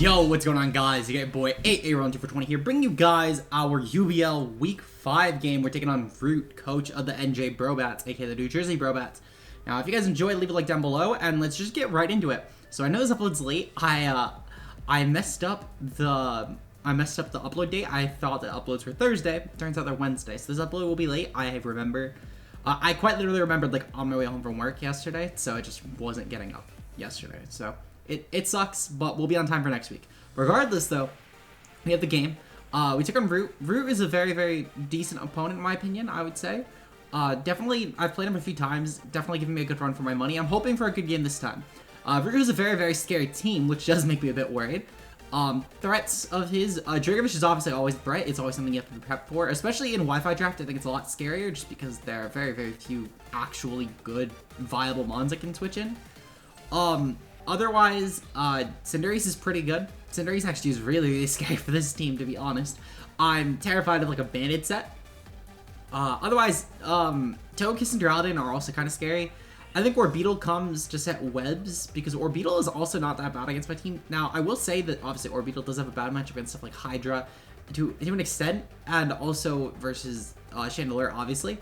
Yo, what's going on, guys? You got your boy 8A2 here, bringing you guys our UBL Week 5 game. We're taking on Rewt, coach of the NJ Brobats, aka the New Jersey Brobats. Now, if you guys enjoy, leave a like down below, and let's just get right into it. So I know this upload's late. I messed up the upload date. I thought the uploads were Thursday. Turns out they're Wednesday, so this upload will be late. I remember. I quite literally remembered like on my way home from work yesterday, so I just wasn't getting up yesterday. So it sucks, but we'll be on time for next week. Regardless, though, we have the game. We took on Rewt. Rewt is a very, very decent opponent, in my opinion, I would say. Definitely, I've played him a few times. Definitely giving me a good run for my money. I'm hoping for a good game this time. Rewt is a very, very scary team, which does make me a bit worried. Threats of his, Dragovish is obviously always a threat. It's always something you have to be prepped for, especially in Wi-Fi draft. I think it's a lot scarier just because there are very, very few actually good, viable mons that can switch in. Otherwise, Cinderace is pretty good. Cinderace actually is really, really scary for this team, to be honest. I'm terrified of like a banded set. Otherwise, Togekiss and Duraludon are also kind of scary. I think Orbeetle comes to set webs, because Orbeetle is also not that bad against my team. Now, I will say that obviously Orbeetle does have a bad matchup against stuff like Hydra to an extent, and also versus Chandelure, obviously.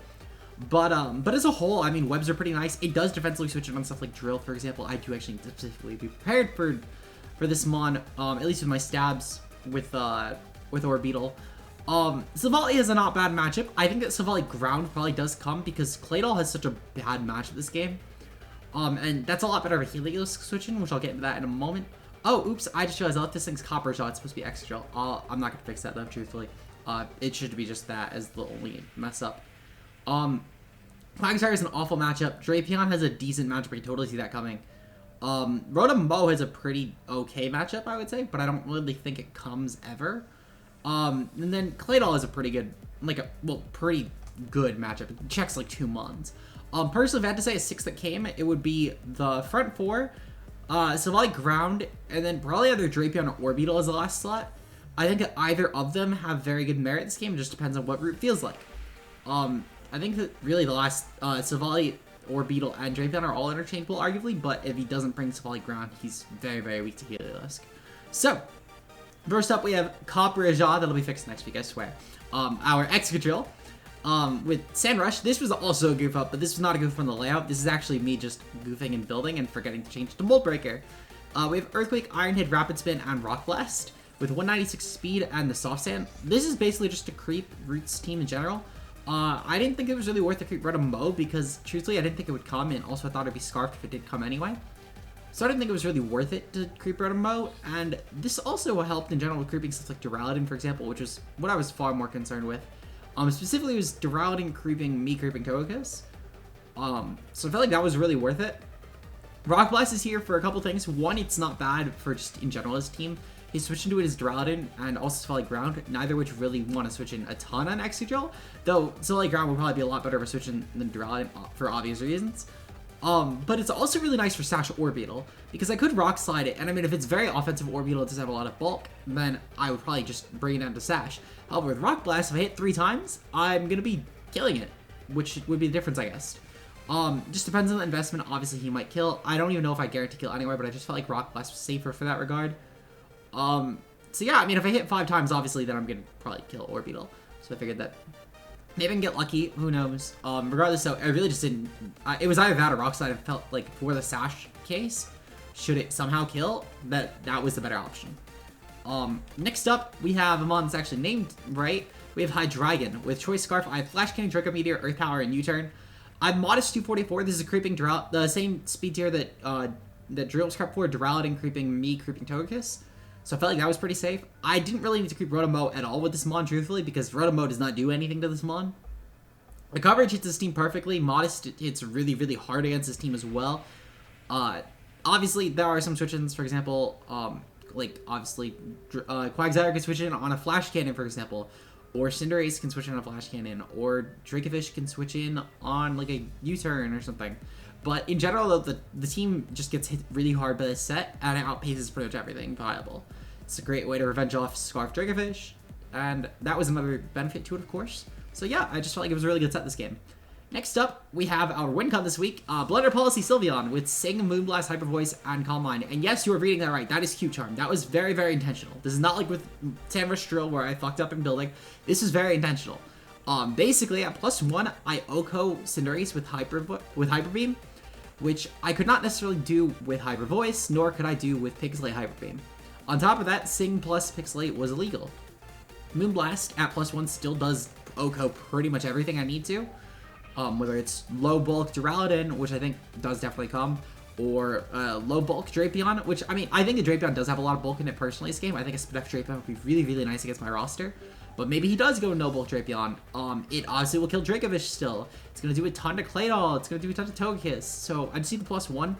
But as a whole, I mean, webs are pretty nice. It does defensively switch it on stuff like Drill, for example. I do actually specifically be prepared for this mon, at least with my stabs with Orbeetle. Silvally is a not bad matchup. I think that Silvally ground probably does come because Claydol has such a bad matchup this game. And that's a lot better of a Helios switching, which I'll get into that in a moment. Oh, oops, I just realized I left this thing's Copper Shot. It's supposed to be Extra Gel. I'm not gonna fix that though, truthfully. It should be just that as the only mess up. Quagsire is an awful matchup. Drapion has a decent matchup. I can totally see that coming. Rotom-Mow has a pretty okay matchup, I would say, but I don't really think it comes ever. And then Claydol is a pretty good, pretty good matchup. It checks like 2 mons. Personally, if I had to say a 6 that came, it would be the front 4, Silvally ground, and then probably either Drapion or Orbeetle as the last slot. I think that either of them have very good merit this game. It just depends on what Rewt feels like. I think that really the last Silvally, Orbeetle, and Drapion are all interchangeable, arguably, but if he doesn't bring Silvally ground, he's very, very weak to Heliolisk. So, first up, we have Copper Shot. That'll be fixed next week, I swear. Our Excadrill with Sandrush. This was also a goof up, but this was not a goof on the layout. This is actually me just goofing and building and forgetting to change to Mold Breaker. We have Earthquake, Iron Head, Rapid Spin, and Rock Blast with 196 speed and the Soft Sand. This is basically just to creep Rewt's team in general. I didn't think it was really worth the creep Rotom-Mow because, truthfully, I didn't think it would come, and also I thought it'd be Scarfed if it did come anyway. So I didn't think it was really worth it to creep Rotom-Mow, and this also helped in general with creeping stuff like Duraludon, for example, which is what I was far more concerned with. Specifically, it was Duraludon creeping me creeping Togekiss. So I felt like that was really worth it. Rock Blast is here for a couple things. One, it's not bad for just in general his team. He switched into it as Duraludon and also Silvally ground, neither which really want to switch in a ton on Excadrill, though Silvally ground will probably be a lot better of a switch in than Duraludon for obvious reasons. But it's also really nice for Sash Orbeetle, because I could Rock Slide it, and I mean, if it's very offensive Orbeetle, it does have a lot of bulk, then I would probably just bring it down to Sash. However, with Rock Blast, if I hit 3 times, I'm going to be killing it, which would be the difference, I guess. Just depends on the investment. Obviously, he might kill. I don't even know if I guarantee kill anyway, but I just felt like Rock Blast was safer for that regard. So yeah, I mean, if I hit 5 times, obviously, then I'm going to probably kill Orbeetle. So I figured that maybe I can get lucky. Who knows? Regardless, though, I really just didn't... it was either that or Rock Slide. I felt like for the Sash case, should it somehow kill, that was the better option. Next up, we have a mon that's actually named right. We have Hydreigon. With Choice Scarf, I have Flash Cannon, Draco Meteor, Earth Power, and U-Turn. I'm Modest 244. This is a creeping the same speed tier that Drill was prepped for. Duraludon creeping me, creeping Togekiss. So I felt like that was pretty safe. I didn't really need to creep Rotom-Mow at all with this mon, truthfully, because Rotom-Mow does not do anything to this mon. The coverage hits his team perfectly. Modest hits really, really hard against his team as well. Obviously, there are some switch-ins, for example, obviously, Quagsire can switch in on a Flash Cannon, for example, or Cinderace can switch in on a Flash Cannon, or Dracovish can switch in on, like, a U-turn or something. But in general, though, the team just gets hit really hard by this set, and it outpaces pretty much everything viable. It's a great way to revenge off Scarf Dracovish, and that was another benefit to it, of course. So yeah, I just felt like it was a really good set this game. Next up, we have our win con this week, Blunder Policy SYLVEON with Sing, Moonblast, Hyper Voice, and Calm Mind. And yes, you are reading that right. That is Q Charm. That was very, very intentional. This is not like with Tamrish Drill where I fucked up in building. This is very intentional. Basically, at +1, I OHKO Cinderace with Hyper Beam, which I could not necessarily do with Hyper Voice, nor could I do with Pixelate Hyper Beam. On top of that, Sing plus Pixelate was illegal. Moonblast at +1 still does OHKO pretty much everything I need to. Whether it's low bulk Duraludon, which I think does definitely come, or low bulk Drapion, which, I mean, I think the Drapion does have a lot of bulk in it personally this game. I think a Spinef Drapion would be really, really nice against my roster. But maybe he does go no bulk Drapion. It obviously will kill Dracovish still. It's going to do a ton to Claydol. It's going to do a ton to Togekiss. So I just need the +1.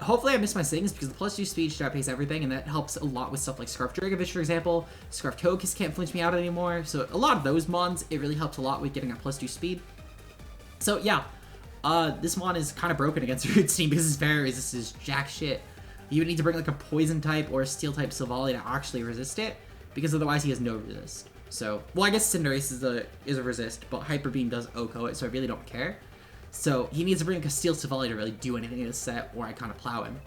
Hopefully I miss my Sings because the +2 speed should outpace everything, and that helps a lot with stuff like Scarf Dracovish, for example. Scarf Togekiss can't flinch me out anymore. So a lot of those mons, it really helps a lot with getting a +2 speed. So yeah, this mon is kind of broken against Rewt's team because his Fairy Resist is jack shit. You would need to bring like a Poison type or a Steel type Silvally to actually resist it, because otherwise he has no resist. So, well, I guess Cinderace is a resist, but Hyper Beam does OHKO it, so I really don't care. So he needs to bring like a Steel Silvally to really do anything in this set, or I kind of plow him.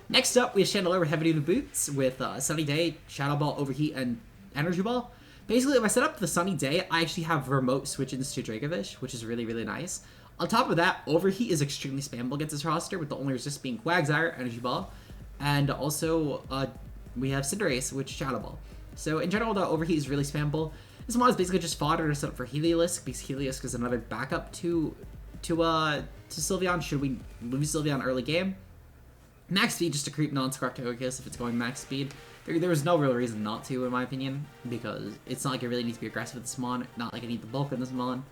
Next up, we have Chandelure with Heavy Duty Boots with Sunny Day, Shadow Ball, Overheat, and Energy Ball. Basically, if I set up the Sunny Day, I actually have remote switch-ins to Dracovish, which is really, really nice. On top of that, Overheat is extremely spammable against this roster, with the only resist being Quagsire, Energy Ball, and also we have Cinderace, which is Shadow Ball. So in general, the Overheat is really spammable. This mod is basically just fodder to set up for Heliolisk, because Heliolisk is another backup to SYLVEON should we lose SYLVEON early game. Max speed just to creep non-Scarf Togekiss if it's going max speed. There was no real reason not to, in my opinion, because it's not like I really need to be aggressive with this mon, not like I need the bulk in this mon.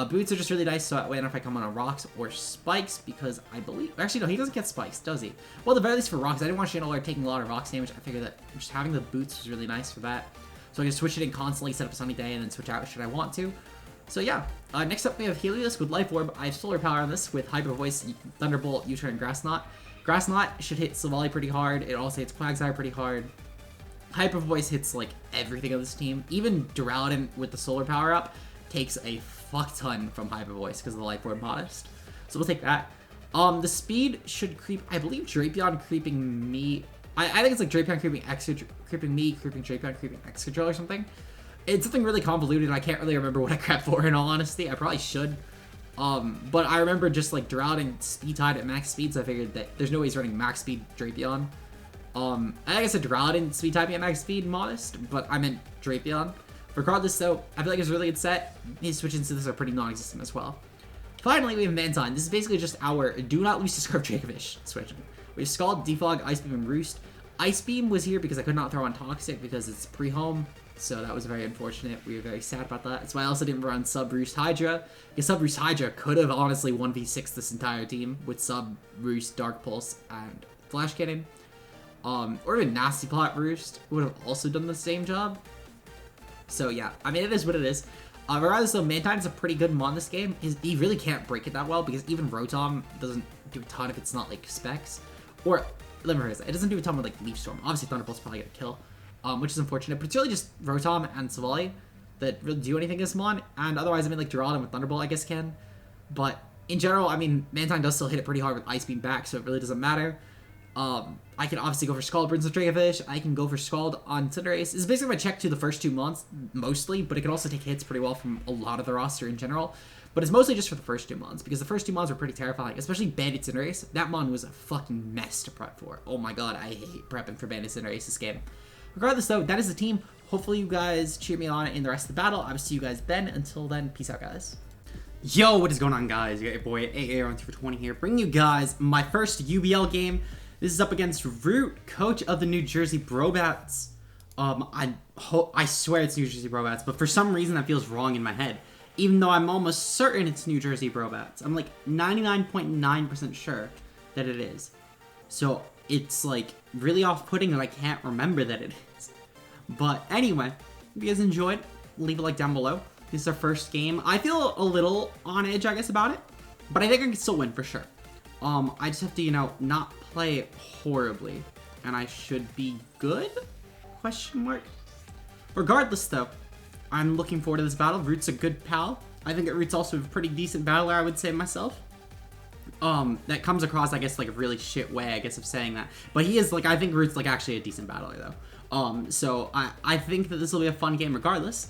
Boots are just really nice, so that way if I come on rocks or spikes, because I believe... Actually, no, he doesn't get spikes, does he? Well, at the very least for rocks, I didn't want Chandelure taking a lot of rocks damage. I figured that just having the boots was really nice for that. So I can switch it in constantly, set up a Sunny Day, and then switch out should I want to. So yeah, next up we have Heliolisk with Life Orb. I have Solar Power on this with Hyper Voice, Thunderbolt, U-Turn, and Grass Knot. Grass Knot should hit Silvally pretty hard. It also hits Quagsire pretty hard. Hyper Voice hits like everything on this team. Even Duraludon with the Solar Power up takes a fuck ton from Hyper Voice because of the Life Orb modest. So we'll take that. The speed should creep, I believe Drapion creeping me. I think it's like Drapion creeping me, creeping Drapion, creeping Excadrill or something. It's something really convoluted. I can't really remember what I grabbed for, in all honesty. I probably should. But I remember just like Duraludon speed tied at max speed, so I figured that there's no way he's running max speed Drapion. I think I said Duraludon speed typing at max speed modest, but I meant Drapion. Regardless though, I feel like it's a really good set. His switch-ins to this are pretty non-existent as well. Finally, we have Mantine. This is basically just our do not lose to Scarf Dracovish switching. We have Scald, Defog, Ice Beam, and Roost. Ice Beam was here because I could not throw on Toxic because it's pre-home, so that was very unfortunate. We were very sad about that. That's why I also didn't run Sub Roost Hydra, because Sub Roost Hydra could have honestly 1v6 this entire team with Sub Roost, Dark Pulse, and Flash Cannon. Or even Nasty Plot Roost would have also done the same job. So yeah, I mean, it is what it is. Regardless though, Mantine is a pretty good mon this game. He really can't break it that well because even Rotom doesn't do a ton if it's not like Specs. Or, let me rephrase that, it doesn't do a ton with like Leaf Storm. Obviously Thunderbolt's probably gonna kill, which is unfortunate, but it's really just Rotom and Silvally that really do anything against mon. And otherwise, I mean, like Duraludon with Thunderbolt I guess can. But in general, I mean, Mantine does still hit it pretty hard with Ice Beam back, so it really doesn't matter. I can obviously go for Scald Burns with Dracovish. I can go for Scald on Cinderace. This is basically my check to the first 2 months, mostly, but it can also take hits pretty well from a lot of the roster in general. But it's mostly just for the first 2 months, because the first 2 months were pretty terrifying, especially Bandit Cinderace. That mon was a fucking mess to prep for. Oh my god, I hate prepping for Bandit Cinderace this game. Regardless though, that is the team. Hopefully you guys cheer me on in the rest of the battle. I will see you guys then. Until then, peace out, guys. Yo, what is going on, guys? You got your boy AA2 here, bringing you guys my first UBL game. This is up against Rewt, coach of the New Jersey Brobats. I swear it's New Jersey Brobats, but for some reason that feels wrong in my head. Even though I'm almost certain it's New Jersey Brobats. I'm like 99.9% sure that it is. So it's like really off-putting that I can't remember that it is. But anyway, if you guys enjoyed, leave a like down below. This is our first game. I feel a little on edge, I guess, about it. But I think I can still win for sure. I just have to, you know, not play horribly, and I should be good? Question mark. Regardless, though, I'm looking forward to this battle. Rewt's a good pal. I think that Root's also a pretty decent battler, I would say myself. That comes across, I guess, like a really shit way, I guess, of saying that. But he is, like, I think Root's, like, actually a decent battler, though. So I think that this will be a fun game regardless.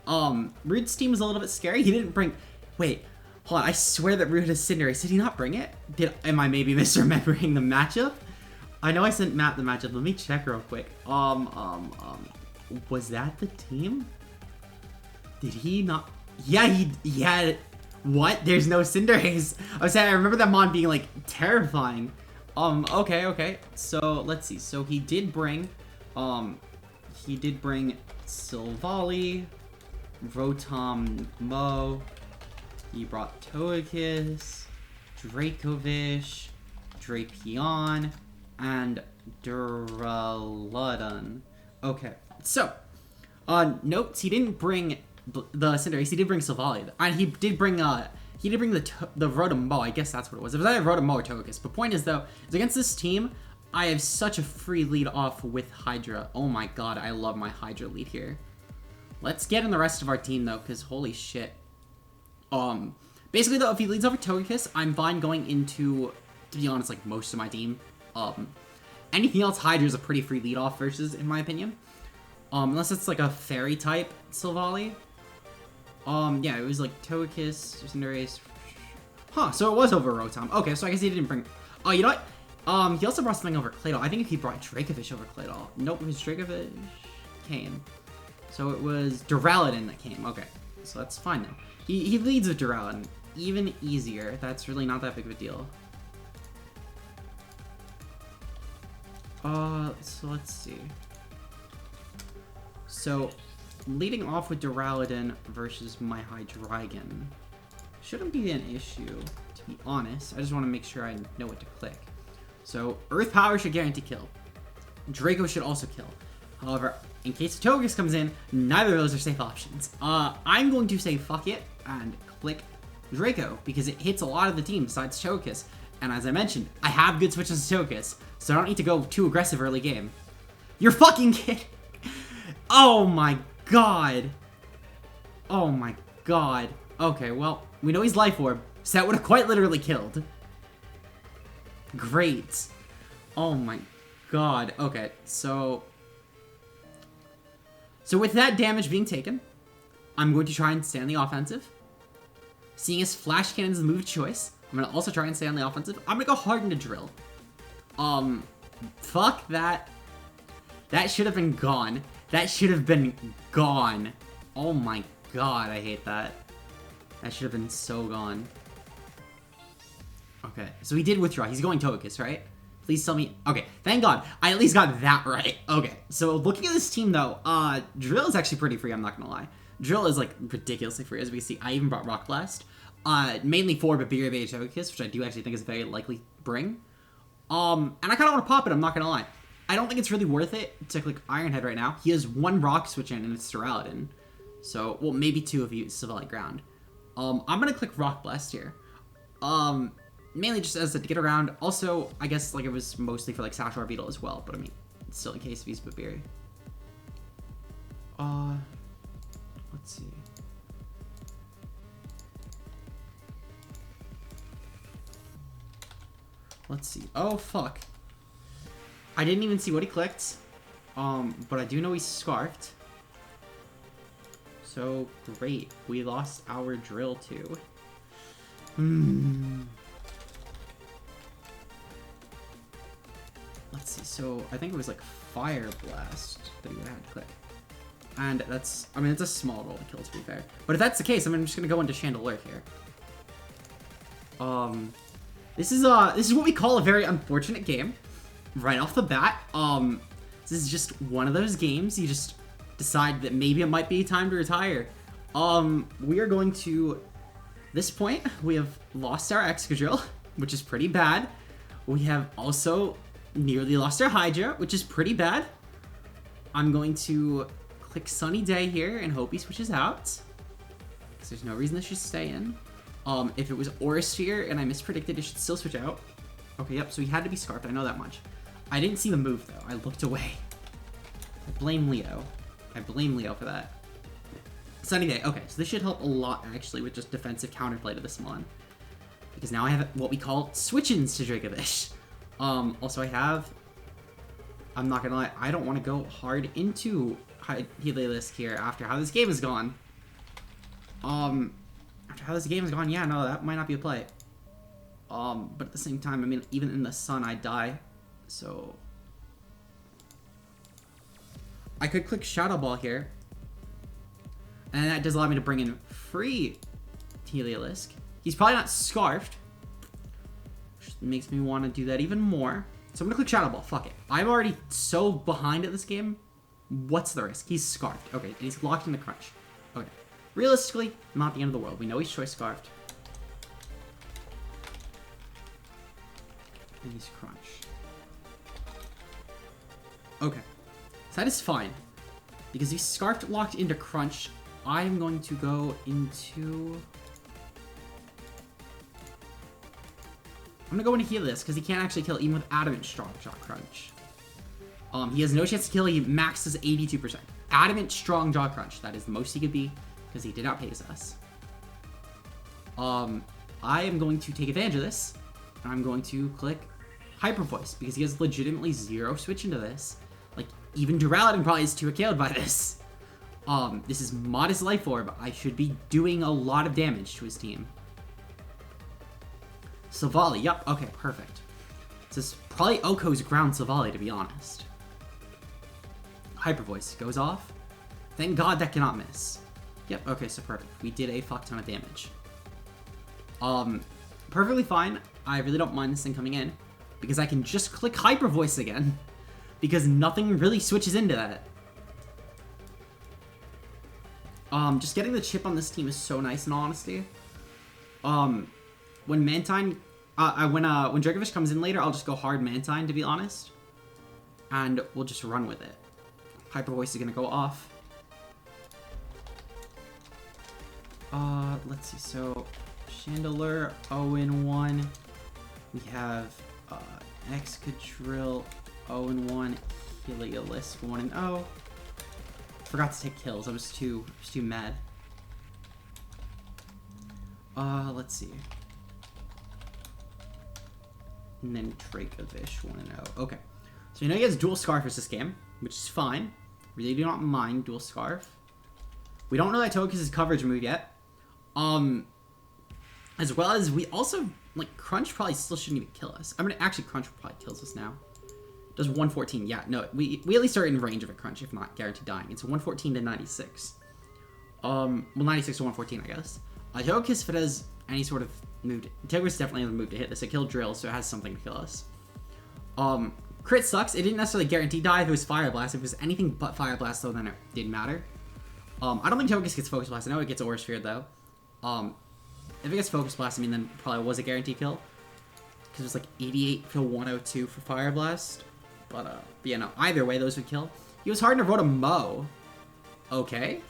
Root's team is a little bit scary. He didn't bring... Wait, hold on. I swear that Root has Cinderace. Did he not bring it? Am I maybe misremembering the matchup? I know I sent Matt the matchup. Let me check real quick. Was that the team? Did he not... Yeah, he had... What? There's no Cinderace. I was saying, I remember that mon being, like, terrifying. Okay. So, let's see. So, he did bring Silvally, Rotom Mo. He brought Togekiss, Dracovish, Drapion, and Duraludon. Okay. So, notes, he didn't bring the Cinderace, he did bring Silvally, and he did bring the Rotom Mo. I guess that's what it was. It was either Rotom Mo or Togekiss. But point is, though, is against this team, I have such a free lead off with Hydra. Oh my god, I love my Hydra lead here. Let's get in the rest of our team, though, because holy shit. Basically, though, if he leads over Togekiss, I'm fine going into, to be honest, like, most of my team. Anything else, Hydra's a pretty free lead off versus, in my opinion. Unless it's, like, a fairy type Silvally. Yeah, it was like Togekiss, Cinderace. Huh, so it was over Rotom. Okay, so I guess he didn't bring... Oh, you know what? He also brought something over Claydol. I think if he brought Dracovish over Claydol. Nope, it was Dracovish came. So it was Duraludon that came. Okay, so that's fine now. He leads with Duraludon. Even easier. That's really not that big of a deal. So let's see. So... leading off with Duraludon versus my Hydreigon shouldn't be an issue, to be honest. I just want to make sure I know what to click. So, Earth Power should guarantee kill. Draco should also kill. However, in case Togekiss comes in, neither of those are safe options. I'm going to say fuck it and click Draco, because it hits a lot of the team besides Togekiss. And as I mentioned, I have good switches to Togekiss, so I don't need to go too aggressive early game. You're fucking kidding! Oh my god. Oh my god. Okay, well, we know he's Life Orb, so that would have quite literally killed. Great. Oh my god. Okay, so with that damage being taken, I'm going to try and stay on the offensive. Seeing as Flash Cannon's the move of choice, I'm going to also try and stay on the offensive. I'm going to go hard into Drill. Fuck that. That should have been gone. That should have been gone. Oh my god, I hate that. That should have been so gone. Okay, so he did withdraw. He's going Togekiss, right? Please tell me. Okay, thank god. I at least got that right. Okay, so looking at this team, though, Drill is actually pretty free, I'm not gonna lie. Drill is, like, ridiculously free, as we can see. I even brought Rock Blast. Mainly for Babiri Bay Togekiss, which I do actually think is a very likely bring. And I kind of want to pop it, I'm not gonna lie. I don't think it's really worth it to click Iron Head right now. He has one Rock Switch in, and it's Duraludon. So, well, maybe two if you use Silvally Ground. I'm gonna click Rock Blast here. Mainly just as to get around. Also, I guess, like, it was mostly for, like, Sash Beetle as well, but I mean, still in case if he's Babiri. Let's see. Let's see. Oh, fuck. I didn't even see what he clicked. But I do know he's Scarfed. So, great. We lost our Drill, too. Let's see. So, I think it was, like, Fire Blast that he would have to click. And that's... I mean, it's a small roll to kill, to be fair. But if that's the case, I'm just gonna go into Chandelure here. This is what we call a very unfortunate game. Right off the bat, this is just one of those games you just decide that maybe it might be time to retire. We are going to, this point, we have lost our Excadrill, which is pretty bad. We have also nearly lost our Hydra, which is pretty bad. I'm going to click Sunny Day here and hope he switches out, because there's no reason this should stay in. If it was Aurasphere and I mispredicted, it should still switch out. Okay, yep, so he had to be Scarfed, I know that much. I didn't see the move, though. I looked away. I blame Leo. I blame Leo for that. Sunny Day. Okay, so this should help a lot, actually, with just defensive counterplay to this mon. Because now I have what we call switch-ins to Dracovish. Also I have... I'm not gonna lie, I don't want to go hard into Heliolisk here after how this game has gone. After how this game has gone, yeah, no, that might not be a play. But at the same time, I mean, even in the sun, I'd die. So... I could click Shadow Ball here. And that does allow me to bring in free Heliolisk. He's probably not Scarfed. Which makes me want to do that even more. So I'm going to click Shadow Ball. Fuck it. I'm already so behind at this game. What's the risk? He's Scarfed. Okay, and he's locked in the crunch. Okay. Realistically, not the end of the world. We know he's choice Scarfed. And he's crunch. Okay. So that is fine. Because he's Scarfed locked into crunch, I'm going to go into... I'm gonna go into Heliolisk because he can't actually kill even with Adamant Strong Jaw Crunch. He has no chance to kill. He maxes 82%. Adamant Strong Jaw Crunch. That is the most he could be because he did not pace us. I am going to take advantage of this. And I'm going to click Hyper Voice because he has legitimately zero switch into this. Like, even Duraludon probably is too killed by this. This is Modest Life Orb. I should be doing a lot of damage to his team. Silvally, yep, okay, perfect. This is probably Oko's ground Silvally, to be honest. Hyper Voice goes off. Thank God that cannot miss. Yep, okay, so perfect. We did a fuck ton of damage. Perfectly fine. I really don't mind this thing coming in because I can just click Hyper Voice again because nothing really switches into that. Just getting the chip on this team is so nice in all honesty. When Mantine, when Dracovish comes in later, I'll just go hard Mantine, to be honest. And we'll just run with it. Hyper Voice is gonna go off. Let's see, so Chandelure, 0-1. We have, Excadrill, 0-1. Heliolisk, 1-0. Forgot to take kills, I was too mad. Let's see. And then Dracovish, 1-0. Okay. So you know he has dual Scarfers this game, which is fine. Really do not mind dual Scarf. We don't know that Togekiss' coverage move yet. As well as we also, like, Crunch probably still shouldn't even kill us. I mean, actually, Crunch probably kills us now. Does 114. Yeah, no, we at least are in range of a Crunch, if not guaranteed dying. It's 114 to 96. Well, 96 to 114, I guess. Togekiss, if it has any sort of move, Togekiss definitely has a move to hit this. It killed Drill, so it has something to kill us. Crit sucks. It didn't necessarily guarantee die if it was Fire Blast. If it was anything but Fire Blast, though, then it didn't matter. I don't think Togekiss gets Focus Blast. I know it gets Aura Sphere, though. If it gets Focus Blast, I mean, then it probably was a guaranteed kill. Because it was like 88 to 102 for Fire Blast. But yeah, no. Either way, those would kill. He was hard to roll to Mow. Okay.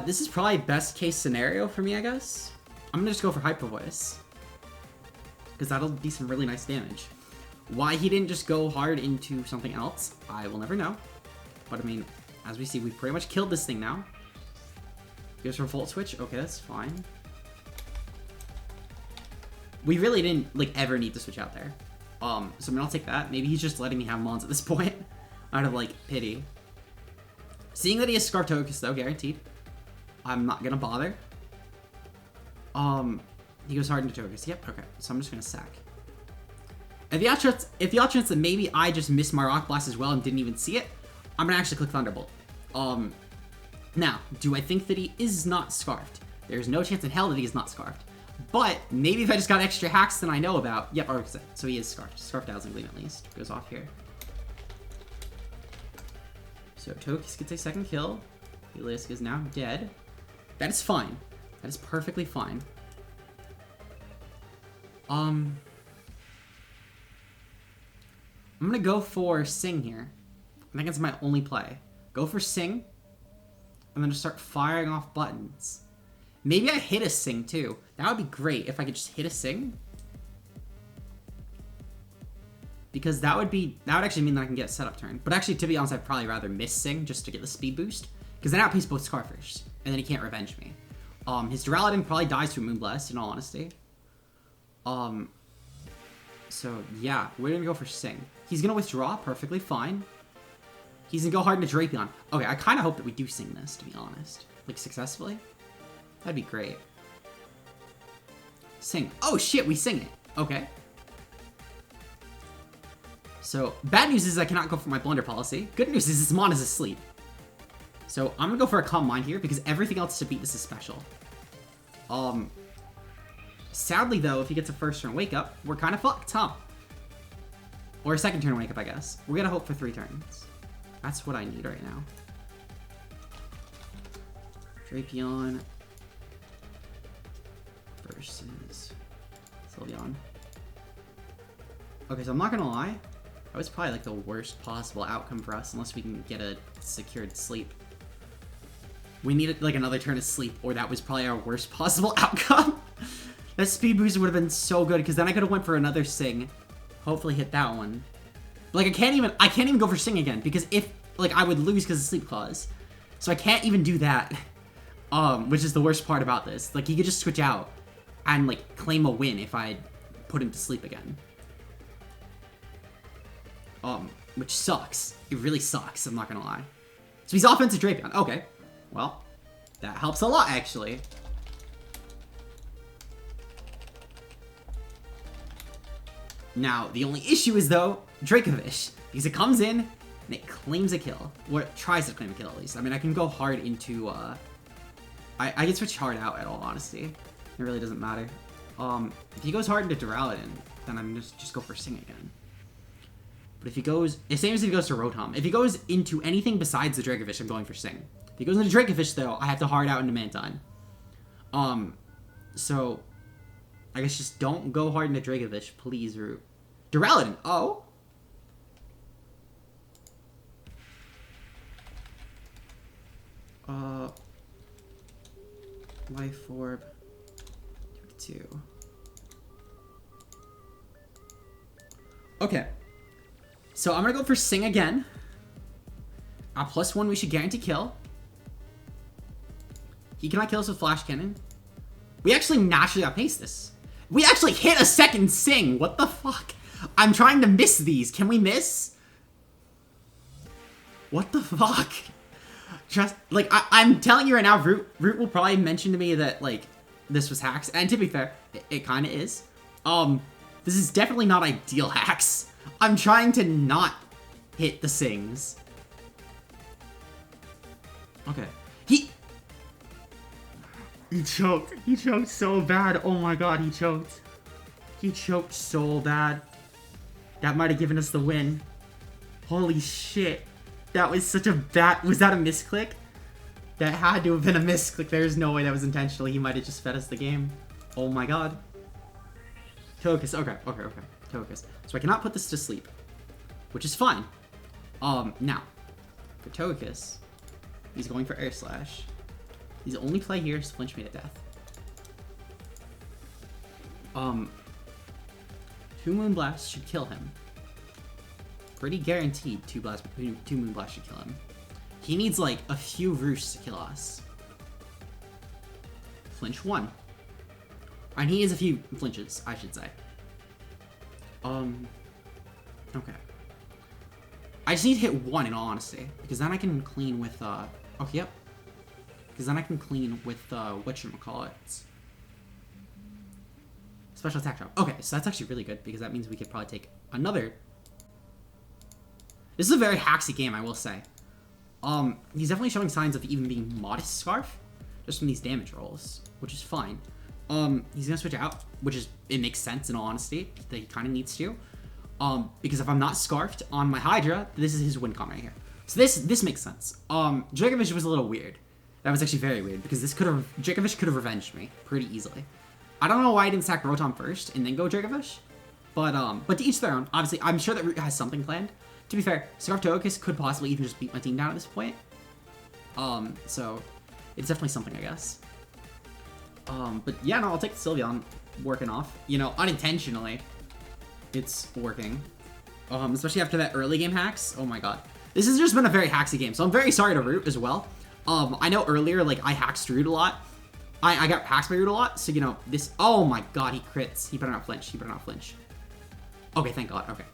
This is probably best case scenario for me, I guess. I'm gonna just go for Hyper Voice. Because that'll be some really nice damage. Why he didn't just go hard into something else, I will never know. But I mean, as we see, we've pretty much killed this thing now. Goes for Volt Switch. Okay, that's fine. We really didn't, like, ever need to switch out there. So I mean, I'll take that. Maybe he's just letting me have Mons at this point. Out of, like, pity. Seeing that he has Scarf Togekiss, though, guaranteed. I'm not gonna bother. He goes hard into Togekiss. Yep, okay. So I'm just gonna sack. If the odd chance that maybe I just missed my Rock Blast as well and didn't even see it, I'm gonna actually click Thunderbolt. Now, do I think that he is not Scarfed? There's no chance in hell that he is not Scarfed. But maybe if I just got extra hacks than I know about. Yep, so he is Scarfed. Scarfed Dazzling Gleam at least. Goes off here. So Togekiss gets a second kill. Heliolisk is now dead. That is fine. That is perfectly fine. I'm gonna go for Sing here. I think it's my only play. Go for Sing. And then just start firing off buttons. Maybe I hit a Sing too. That would be great if I could just hit a Sing. Because that would actually mean that I can get a setup turn. But actually, to be honest, I'd probably rather miss Sing just to get the speed boost. Because then I outpace both Scarfish, and then he can't revenge me. His Duraludon probably dies to a Moonblast, in all honesty. So yeah, we're gonna go for Sing. He's gonna withdraw perfectly fine. He's gonna go hard into Drapion. Okay, I kind of hope that we do Sing this, to be honest. Like, successfully. That'd be great. Sing. Oh shit, we Sing it. Okay. So, bad news is I cannot go for my Blunder Policy. Good news is this Mon is asleep. So, I'm gonna go for a Calm Mind here, because everything else to beat this is special. Sadly, though, if he gets a first turn Wake Up, we're kind of fucked, huh? Or a second turn Wake Up, I guess. We're gonna hope for 3 turns. That's what I need right now. Drapion versus SYLVEON. Okay, so I'm not gonna lie. That was probably like the worst possible outcome for us, unless we can get a secured sleep. We needed like another turn of sleep, or that was probably our worst possible outcome. That speed boost would have been so good, because then I could have went for another Sing. Hopefully hit that one. But, like, I can't even go for Sing again, because if, like, I would lose because of Sleep Clause. So I can't even do that. Which is the worst part about this. Like, he could just switch out and, like, claim a win if I put him to sleep again. Which sucks. It really sucks, I'm not gonna lie. So he's offensive Drapion. Okay. Well, that helps a lot, actually. Now, the only issue is, though, Dracovish. Because it comes in, and it claims a kill. Or it tries to claim a kill, at least. I mean, I can go hard into, I can switch hard out, at all honesty. It really doesn't matter. If he goes hard into Duraludon, then I'm just go for Sing again. But if he goes, the same as if he goes to Rotom. If he goes into anything besides the Dracovish, I'm going for Sing. If he goes into Dracovish, though, I have to hard out into Mantine. So I guess just don't go hard into Dracovish, please, Rewt. Duraludon. Oh. Life Orb. 2. Okay. So I'm gonna go for Sing again. +1 we should guarantee kill. He cannot kill us with Flash Cannon. We actually naturally outpace this. We actually hit a second Sing. What the fuck? I'm trying to miss these. Can we miss? What the fuck? Just, like, I'm telling you right now, Rewt will probably mention to me that, like, this was hacks. And to be fair, it kind of is. This is definitely not ideal hacks. I'm trying to not hit the Sings. Okay. He choked. He choked so bad. Oh my god, he choked. He choked so bad. That might have given us the win. Holy shit. That was such a bad... Was that a misclick? That had to have been a misclick. There's no way that was intentional. He might have just fed us the game. Oh my god. Togekiss. Okay. Togekiss. So I cannot put this to sleep. Which is fine. Now. For Togekiss, he's going for Air Slash. His only play here is Flinch Me to Death. 2 Moonblasts should kill him. Pretty guaranteed 2 Moonblasts should kill him. He needs like a few Roosts to kill us. Flinch 1. And he needs a few flinches, I should say. Okay. I just need to hit 1 in all honesty. Because then I can clean with, okay, yep. Because then I can clean with, whatchamacallit. Special attack drop. Okay, so that's actually really good, because that means we could probably take another. This is a very hacksy game, I will say. He's definitely showing signs of even being modest Scarf, just from these damage rolls, which is fine. He's gonna switch out, which is, it makes sense in all honesty, that he kind of needs to. Because if I'm not Scarfed on my Hydra, this is his win con right here. So this makes sense. Dracovish was a little weird. That was actually very weird, because Dracovish could have revenged me pretty easily. I don't know why I didn't sack Rotom first and then go Dracovish, but to each their own. Obviously, I'm sure that Rewt has something planned. To be fair, Scarf Togekiss could possibly even just beat my team down at this point. So it's definitely something, I guess. But yeah, no, I'll take the SYLVEON working off. You know, unintentionally, it's working. Especially after that early game hacks. Oh my god. This has just been a very hacksy game, so I'm very sorry to Rewt as well. I know earlier, like, I hacked Rewt a lot. I got hacked by Rewt a lot, so, you know, this... Oh, my God, he crits. He better not flinch. He better not flinch. Okay, thank God. Okay.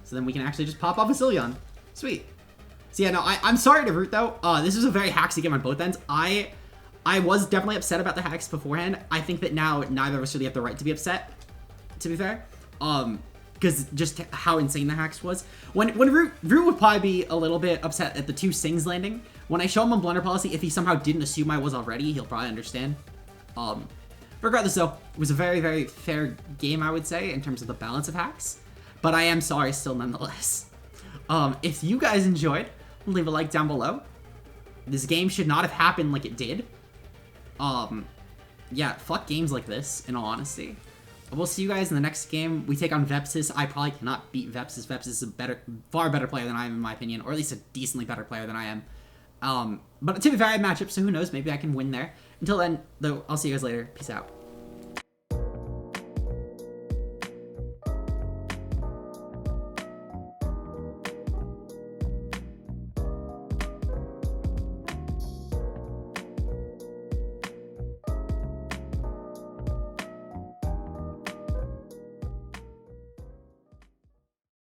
So then we can actually just pop off a SYLVEON. Sweet. So, yeah, no, I'm sorry to Rewt, though. This was a very hacksy game on both ends. I was definitely upset about the hacks beforehand. I think that now neither of us really have the right to be upset, to be fair. Because just how insane the hacks was. When Rewt would probably be a little bit upset at the 2 Sings landing. When I show him on Blunder Policy, if he somehow didn't assume I was already, he'll probably understand. Regardless, though, it was a very, very fair game, I would say, in terms of the balance of hacks. But I am sorry still nonetheless. If you guys enjoyed, leave a like down below. This game should not have happened like it did. Yeah, fuck games like this, in all honesty. We'll see you guys in the next game. We take on Vepsis. I probably cannot beat Vepsis. Vepsis is a far better player than I am, in my opinion, or at least a decently better player than I am. But it's a very matchup, so who knows? Maybe I can win there. Until then, though, I'll see you guys later. Peace out.